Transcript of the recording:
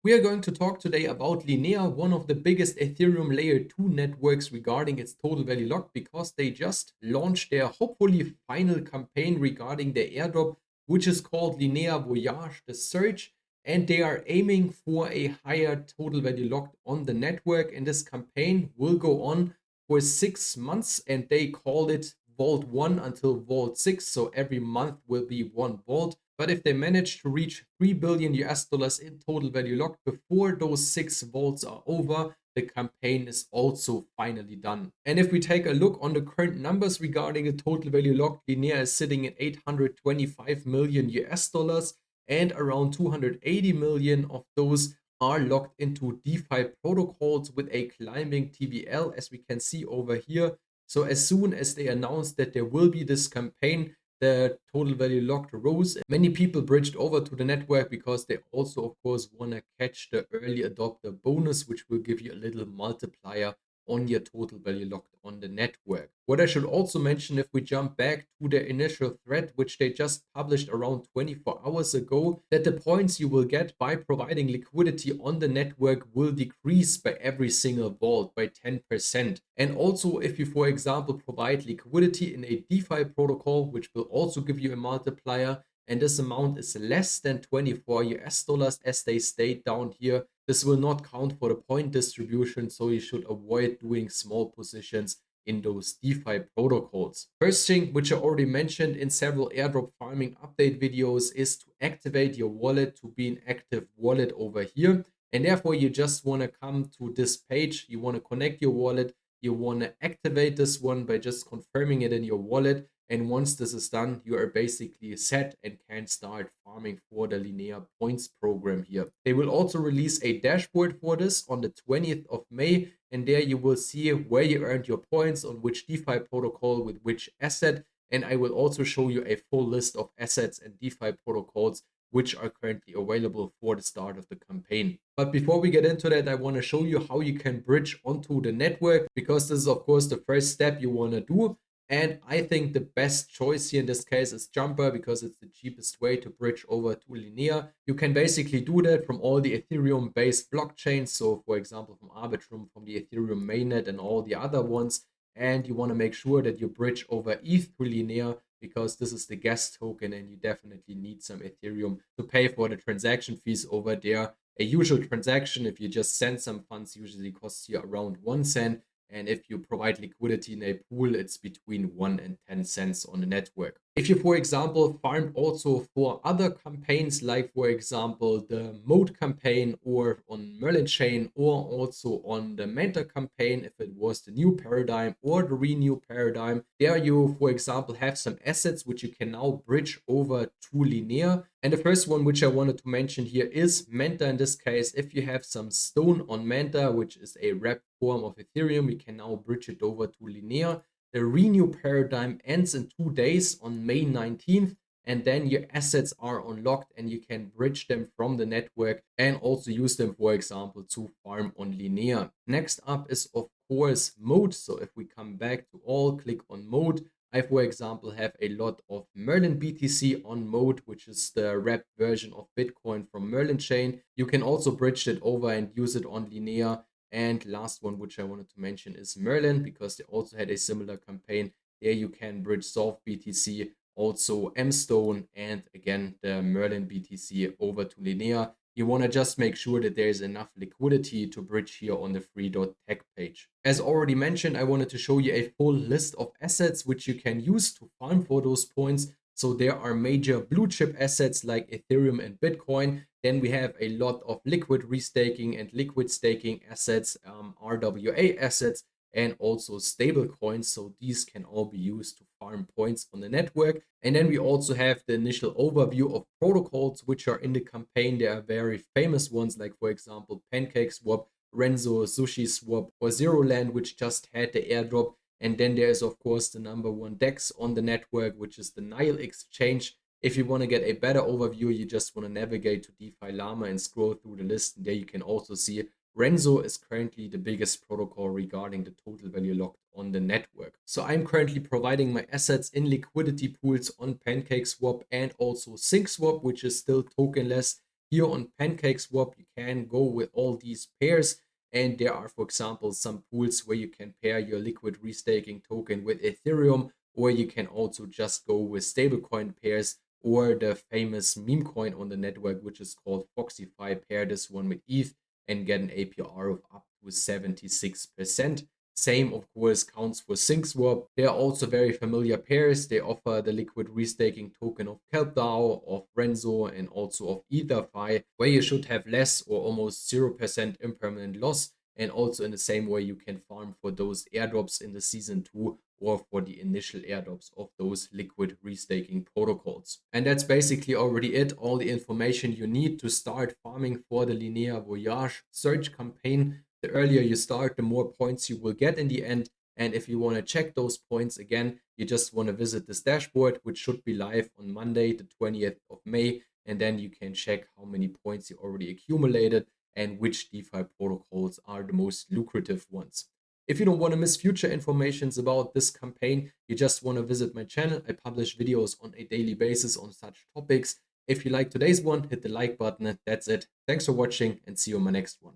We are going to talk today about Linea, one of the biggest Ethereum layer 2 networks regarding its total value locked, because they just launched their hopefully final campaign regarding the airdrop, which is called Linea Voyage, the search, and they are aiming for a higher total value locked on the network. And this campaign will go on for 6 months, and they call it Vault 1 until Vault 6. So every month will be one vault. But if they manage to reach 3 billion US dollars in total value locked before those 6 vaults are over, the campaign is also finally done. And if we take a look on the current numbers regarding the total value locked, Linea is sitting at 825 million US dollars, and around 280 million of those are locked into DeFi protocols with a climbing TVL, as we can see over here. So as soon as they announced that there will be this campaign, the total value locked rose. Many people bridged over to the network because they also, of course, want to catch the early adopter bonus, which will give you a little multiplier on your total value locked on the network. What I should also mention, if we jump back to the initial thread, which they just published around 24 hours ago, that the points you will get by providing liquidity on the network will decrease by every single vault by 10%. And also, if you, for example, provide liquidity in a DeFi protocol, which will also give you a multiplier, and this amount is less than 24 US dollars, as they state down here, this will not count for the point distribution, so you should avoid doing small positions in those DeFi protocols. First thing, which I already mentioned in several airdrop farming update videos, is to activate your wallet to be an active wallet over here. And therefore, you just want to come to this page, you want to connect your wallet, you want to activate this one by just confirming it in your wallet. And once this is done, you are basically set and can start farming for the Linea points program here. They will also release a dashboard for this on the 20th of May. And there you will see where you earned your points, on which DeFi protocol with which asset. And I will also show you a full list of assets and DeFi protocols which are currently available for the start of the campaign. But before we get into that, I want to show you how you can bridge onto the network, because this is, of course, the first step you want to do. And I think the best choice here in this case is Jumper, because it's the cheapest way to bridge over to Linea. You can basically do that from all the Ethereum based blockchains. So for example, from Arbitrum, from the Ethereum mainnet and all the other ones. And you want to make sure that you bridge over ETH to Linea, because this is the gas token and you definitely need some Ethereum to pay for the transaction fees over there. A usual transaction, if you just send some funds, usually costs you around 1 cent. And if you provide liquidity in a pool, it's between 1 and 10 cents on the network. If you, for example, farmed also for other campaigns, like, for example, the Mode campaign or on Merlin Chain, or also on the Manta campaign, if it was the new paradigm or the renew paradigm, there you, for example, have some assets which you can now bridge over to Linea. And the first one which I wanted to mention here is Manta. In this case, if you have some stone on Manta, which is a wrapped form of Ethereum, you can now bridge it over to Linea. The renew paradigm ends in 2 days on May 19th, and then your assets are unlocked and you can bridge them from the network and also use them, for example, to farm on Linea. Next up is, of course, Mode. So if we come back to all, click on Mode. I, for example, have a lot of Merlin BTC on Mode, which is the wrapped version of Bitcoin from Merlin Chain. You can also bridge it over and use it on Linea. And last one, which I wanted to mention, is Merlin, because they also had a similar campaign. There you can bridge Solve BTC, also M-Stone, and again, the Merlin BTC over to Linea. You want to just make sure that there is enough liquidity to bridge here on the free.tech page. As already mentioned, I wanted to show you a full list of assets which you can use to farm for those points. So there are major blue chip assets like Ethereum and Bitcoin. Then we have a lot of liquid restaking and liquid staking assets, RWA assets, and also stable coins. So these can all be used to farm points on the network. And then we also have the initial overview of protocols which are in the campaign. There are very famous ones, like, for example, PancakeSwap, Renzo, SushiSwap, or ZeroLand, which just had the airdrop. And then there's, of course, the number one DEX on the network, which is the Nile exchange. If you want to get a better overview, you just want to navigate to DeFi Llama and scroll through the list. And there you can also see Renzo is currently the biggest protocol regarding the total value locked on the network. So I'm currently providing my assets in liquidity pools on PancakeSwap and also SyncSwap, which is still tokenless. Here on PancakeSwap, you can go with all these pairs. And there are, for example, some pools where you can pair your liquid restaking token with Ethereum, or you can also just go with stablecoin pairs or the famous meme coin on the network, which is called Foxify. Pair this one with ETH and get an APR of up to 76%. Same, of course, counts for SyncSwap. They are also very familiar pairs. They offer the liquid restaking token of KelpDAO, of Renzo, and also of EtherFi, where you should have less or almost 0% impermanent loss. And also in the same way, you can farm for those airdrops in the season 2 or for the initial airdrops of those liquid restaking protocols. And that's basically already it. All the information you need to start farming for the Linea Voyage search campaign. The earlier you start, the more points you will get in the end. And if you want to check those points again, you just want to visit this dashboard, which should be live on Monday, the 20th of May. And then you can check how many points you already accumulated and which DeFi protocols are the most lucrative ones. If you don't want to miss future informations about this campaign, you just want to visit my channel. I publish videos on a daily basis on such topics. If you like today's one, hit the like button. That's it. Thanks for watching and see you on my next one.